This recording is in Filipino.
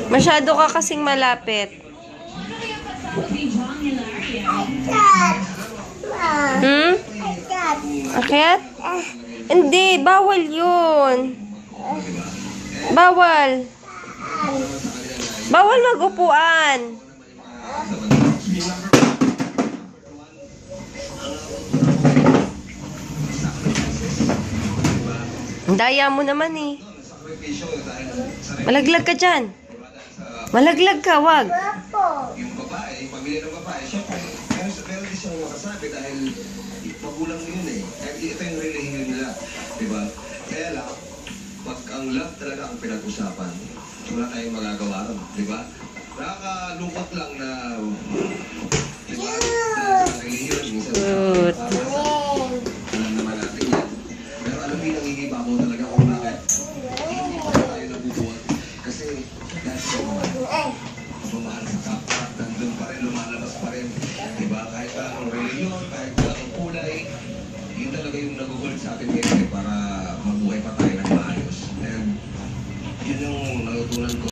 Masyado ka kasing malapit. Hmm? Akyat? Hindi, bawal yun. Bawal. Bawal mag-upuan. Ang daya mo naman eh. Malaglag ka dyan. Malaglag ka, wag. Yung babae, pamilya ng babae, syempre, meron din siyang makasabi dahil magulang yun eh. Ito yung relihiyon nila, di ba? Kaya lang, pag ang love talaga ang pinag-usapan, wala tayong magagawa ron, di ba? Nakakalungkot lang na, di ba? Sa relihiyon, minsan alam naman natin yan. Pero alam mo yung nangigiba mo talaga kung bakit hindi pa tayo nabubuhat. Kasi dahil sa pagmamahal sa kapwa, nandun pa rin, lumalabas pa rin. Diba? Kahit anong reliyon, kahit anong kulay, yun talaga yung nag-hold sa atin ngayon para mabuhay pa tayo ng maayos. And yun yung natutunan ko.